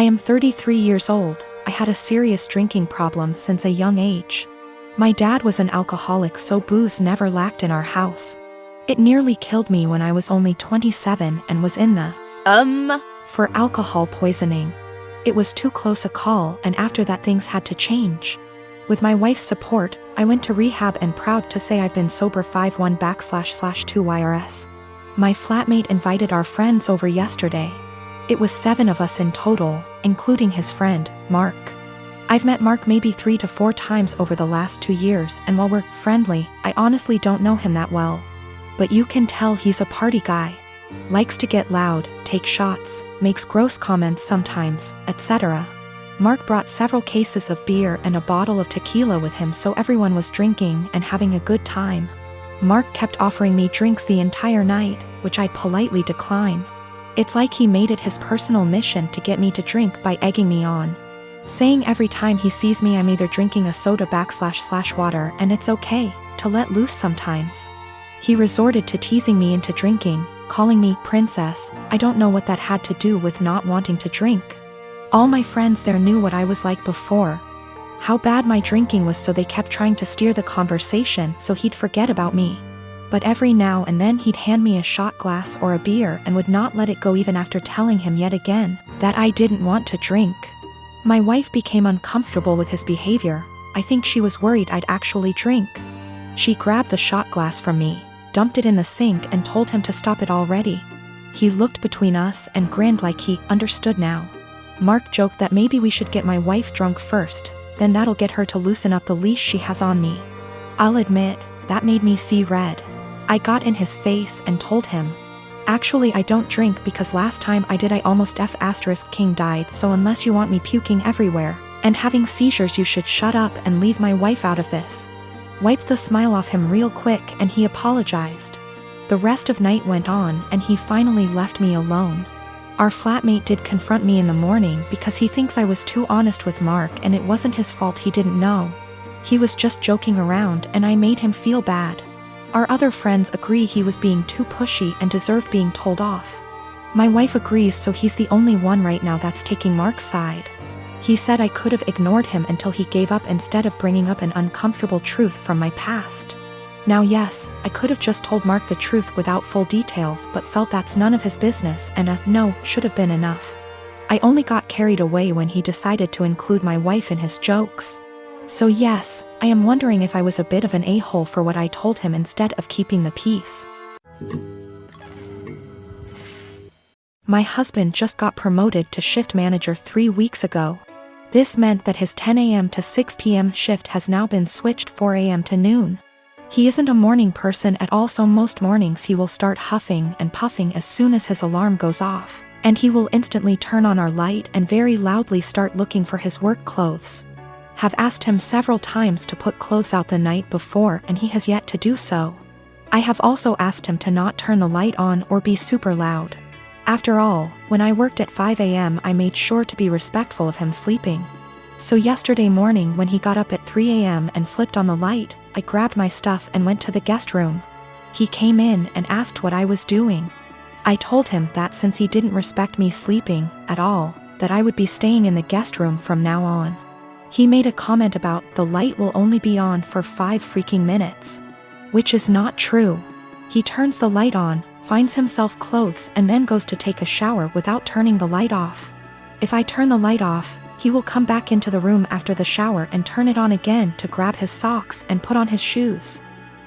I am 33 years old. I had a serious drinking problem since a young age. My dad was an alcoholic, so booze never lacked in our house. It nearly killed me when I was only 27 and was in the for alcohol poisoning. It was too close a call, and after that things had to change. With my wife's support, I went to rehab and proud to say I've been sober 51//2 YRS. My flatmate invited our friends over yesterday. It was 7 of us in total, including his friend, Mark. I've met Mark maybe 3 to 4 times over the last 2 years, and while we're friendly, I honestly don't know him that well. But you can tell he's a party guy. Likes to get loud, take shots, makes gross comments sometimes, etc. Mark brought several cases of beer and a bottle of tequila with him, so everyone was drinking and having a good time. Mark kept offering me drinks the entire night, which I'd politely decline. It's like he made it his personal mission to get me to drink by egging me on. Saying every time he sees me I'm either drinking a soda//water and it's okay to let loose sometimes. He resorted to teasing me into drinking, calling me princess. I don't know what that had to do with not wanting to drink. All my friends there knew what I was like before, how bad my drinking was, so they kept trying to steer the conversation so he'd forget about me. But every now and then he'd hand me a shot glass or a beer and would not let it go even after telling him yet again that I didn't want to drink. My wife became uncomfortable with his behavior. I think she was worried I'd actually drink. She grabbed the shot glass from me, dumped it in the sink, and told him to stop it already. He looked between us and grinned like he understood now. Mark joked that maybe we should get my wife drunk first, then that'll get her to loosen up the leash she has on me. I'll admit, that made me see red. I got in his face and told him, actually I don't drink because last time I did I almost King died, so unless you want me puking everywhere and having seizures you should shut up and leave my wife out of this. Wiped the smile off him real quick and he apologized. The rest of night went on and he finally left me alone. Our flatmate did confront me in the morning because he thinks I was too honest with Mark, and it wasn't his fault, he didn't know. He was just joking around and I made him feel bad. Our other friends agree he was being too pushy and deserved being told off. My wife agrees, so he's the only one right now that's taking Mark's side. He said I could have ignored him until he gave up instead of bringing up an uncomfortable truth from my past. Now yes, I could have just told Mark the truth without full details, but felt that's none of his business and a no should have been enough. I only got carried away when he decided to include my wife in his jokes. So yes, I am wondering if I was a bit of an a-hole for what I told him instead of keeping the peace. My husband just got promoted to shift manager 3 weeks ago. This meant that his 10 a.m. to 6 p.m. shift has now been switched 4 a.m. to noon. He isn't a morning person at all, so most mornings he will start huffing and puffing as soon as his alarm goes off, and he will instantly turn on our light and very loudly start looking for his work clothes. Have asked him several times to put clothes out the night before and he has yet to do so. I have also asked him to not turn the light on or be super loud. After all, when I worked at 5 a.m. I made sure to be respectful of him sleeping. So yesterday morning when he got up at 3 a.m. and flipped on the light, I grabbed my stuff and went to the guest room. He came in and asked what I was doing. I told him that since he didn't respect me sleeping at all, that I would be staying in the guest room from now on. He made a comment about the light will only be on for 5 freaking minutes. Which is not true. He turns the light on, finds himself clothes, and then goes to take a shower without turning the light off. If I turn the light off, he will come back into the room after the shower and turn it on again to grab his socks and put on his shoes.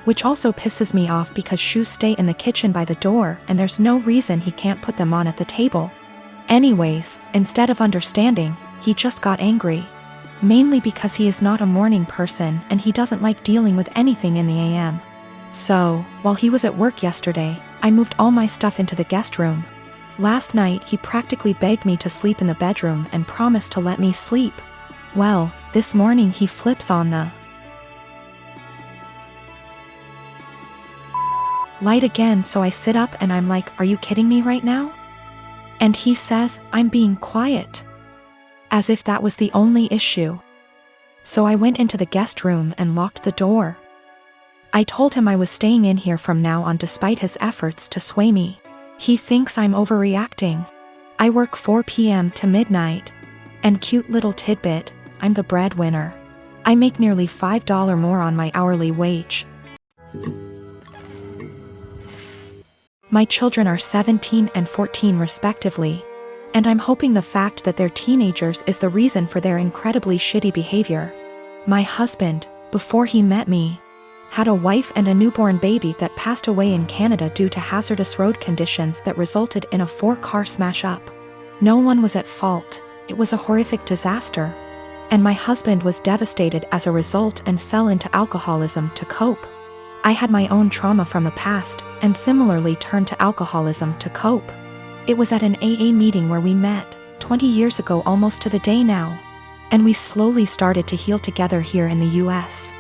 Which also pisses me off because shoes stay in the kitchen by the door and there's no reason he can't put them on at the table. Anyways, instead of understanding, he just got angry. Mainly because he is not a morning person and he doesn't like dealing with anything in the AM. So, while he was at work yesterday, I moved all my stuff into the guest room. Last night he practically begged me to sleep in the bedroom and promised to let me sleep. Well, this morning he flips on the light again, so I sit up and I'm like, are you kidding me right now? And he says, I'm being quiet. As if that was the only issue. So I went into the guest room and locked the door. I told him I was staying in here from now on despite his efforts to sway me. He thinks I'm overreacting. I work 4 p.m. to midnight. And cute little tidbit, I'm the breadwinner. I make nearly $5 more on my hourly wage. My children are 17 and 14 respectively, and I'm hoping the fact that they're teenagers is the reason for their incredibly shitty behavior. My husband, before he met me, had a wife and a newborn baby that passed away in Canada due to hazardous road conditions that resulted in a 4-car smash-up. No one was at fault, it was a horrific disaster. And my husband was devastated as a result and fell into alcoholism to cope. I had my own trauma from the past, and similarly turned to alcoholism to cope. It was at an AA meeting where we met, 20 years ago almost to the day now. And we slowly started to heal together here in the US.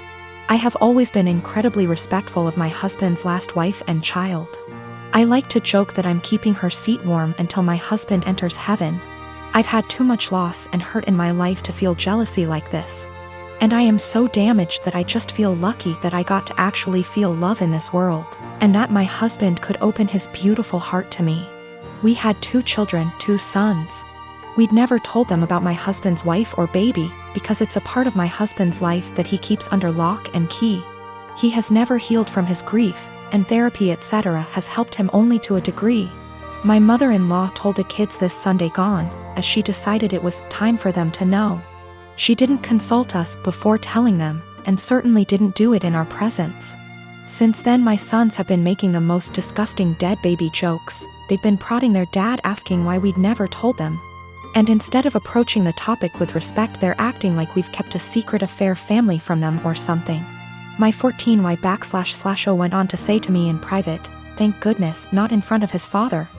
I have always been incredibly respectful of my husband's last wife and child. I like to joke that I'm keeping her seat warm until my husband enters heaven. I've had too much loss and hurt in my life to feel jealousy like this. And I am so damaged that I just feel lucky that I got to actually feel love in this world, and that my husband could open his beautiful heart to me. We had 2 children, 2 sons. We'd never told them about my husband's wife or baby, because it's a part of my husband's life that he keeps under lock and key. He has never healed from his grief, and therapy etc. has helped him only to a degree. My mother-in-law told the kids this Sunday gone, as she decided it was time for them to know. She didn't consult us before telling them, and certainly didn't do it in our presence. Since then my sons have been making the most disgusting dead baby jokes. They've been prodding their dad asking why we'd never told them. And instead of approaching the topic with respect, they're acting like we've kept a secret affair family from them or something. My 14Y//0 went on to say to me in private, thank goodness, not in front of his father,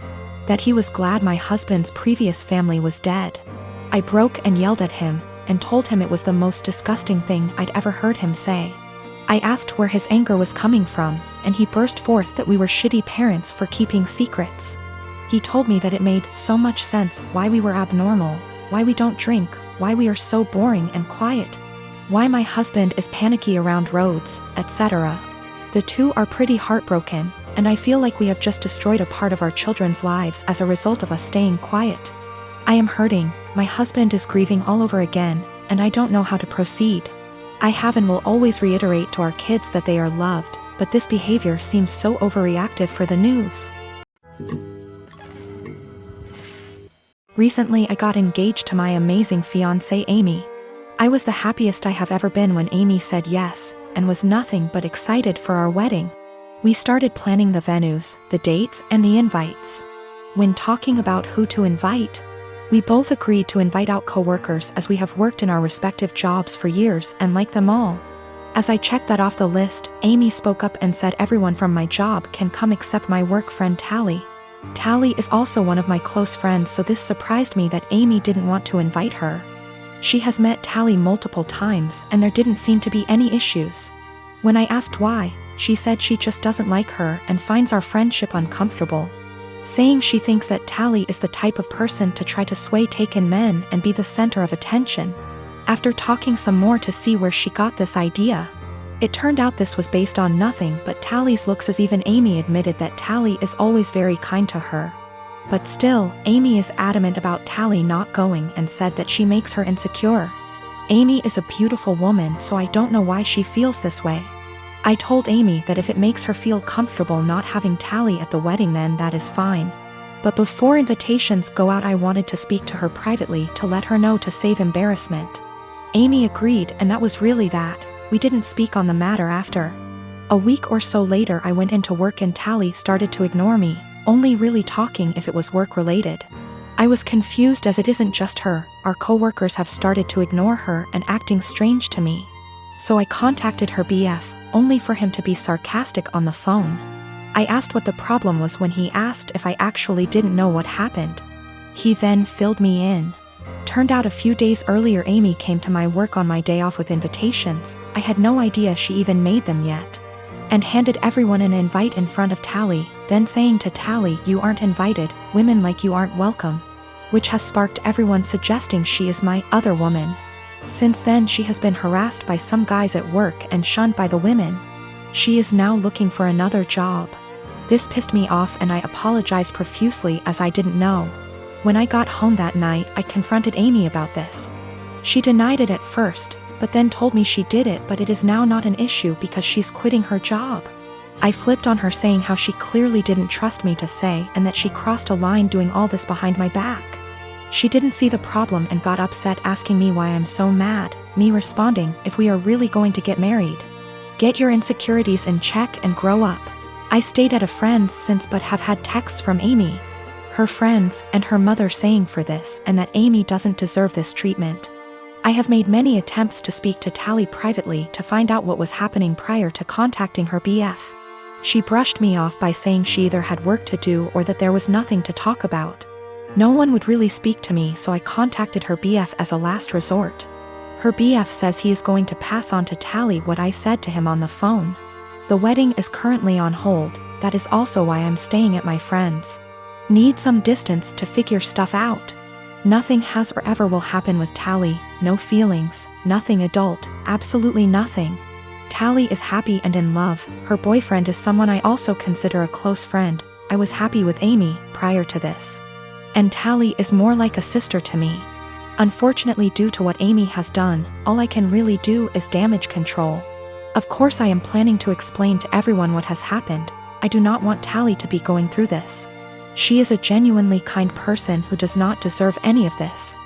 that he was glad my husband's previous family was dead. I broke and yelled at him, and told him it was the most disgusting thing I'd ever heard him say. I asked where his anger was coming from, and he burst forth that we were shitty parents for keeping secrets. He told me that it made so much sense why we were abnormal, why we don't drink, why we are so boring and quiet, why my husband is panicky around roads, etc. The 2 are pretty heartbroken, and I feel like we have just destroyed a part of our children's lives as a result of us staying quiet. I am hurting, my husband is grieving all over again, and I don't know how to proceed. I have and will always reiterate to our kids that they are loved, but this behavior seems so overreactive for the news. Recently I got engaged to my amazing fiancée Amy. I was the happiest I have ever been when Amy said yes, and was nothing but excited for our wedding. We started planning the venues, the dates, and the invites. When talking about who to invite, we both agreed to invite out co-workers as we have worked in our respective jobs for years and like them all. As I checked that off the list, Amy spoke up and said everyone from my job can come except my work friend Tally. Tally is also one of my close friends, so this surprised me that Amy didn't want to invite her. She has met Tally multiple times and there didn't seem to be any issues. When I asked why, she said she just doesn't like her and finds our friendship uncomfortable, saying she thinks that Tally is the type of person to try to sway taken men and be the center of attention. After talking some more to see where she got this idea, it turned out this was based on nothing but Tally's looks, as even Amy admitted that Tally is always very kind to her. But still, Amy is adamant about Tally not going and said that she makes her insecure. Amy is a beautiful woman, so I don't know why she feels this way. I told Amy that if it makes her feel comfortable not having Tally at the wedding, then that is fine. But before invitations go out, I wanted to speak to her privately to let her know to save embarrassment. Amy agreed, and that was really that. We didn't speak on the matter after. A week or so later I went into work and Tally started to ignore me, only really talking if it was work related. I was confused as it isn't just her, our co-workers have started to ignore her and acting strange to me. So I contacted her BF, only for him to be sarcastic on the phone. I asked what the problem was when he asked if I actually didn't know what happened. He then filled me in. Turned out a few days earlier Amy came to my work on my day off with invitations. I had no idea she even made them yet. And handed everyone an invite in front of Tally, then saying to Tally, "You aren't invited, women like you aren't welcome," which has sparked everyone suggesting she is my other woman. Since then she has been harassed by some guys at work and shunned by the women. She is now looking for another job. This pissed me off and I apologized profusely as I didn't know. When I got home that night, I confronted Amy about this. She denied it at first, but then told me she did it, but it is now not an issue because she's quitting her job. I flipped on her, saying how she clearly didn't trust me to say and that she crossed a line doing all this behind my back. She didn't see the problem and got upset, asking me why I'm so mad, me responding, if we are really going to get married, get your insecurities in check and grow up. I stayed at a friend's since but have had texts from Amy, her friends, and her mother saying for this and that Amy doesn't deserve this treatment. I have made many attempts to speak to Tally privately to find out what was happening prior to contacting her BF. She brushed me off by saying she either had work to do or that there was nothing to talk about. No one would really speak to me, so I contacted her BF as a last resort. Her BF says he is going to pass on to Tally what I said to him on the phone. The wedding is currently on hold, that is also why I'm staying at my friend's. Need some distance to figure stuff out. Nothing has or ever will happen with Tally, no feelings, nothing adult, absolutely nothing. Tally is happy and in love, her boyfriend is someone I also consider a close friend. I was happy with Amy prior to this. And Tally is more like a sister to me. Unfortunately, due to what Amy has done, all I can really do is damage control. Of course I am planning to explain to everyone what has happened. I do not want Tally to be going through this. She is a genuinely kind person who does not deserve any of this.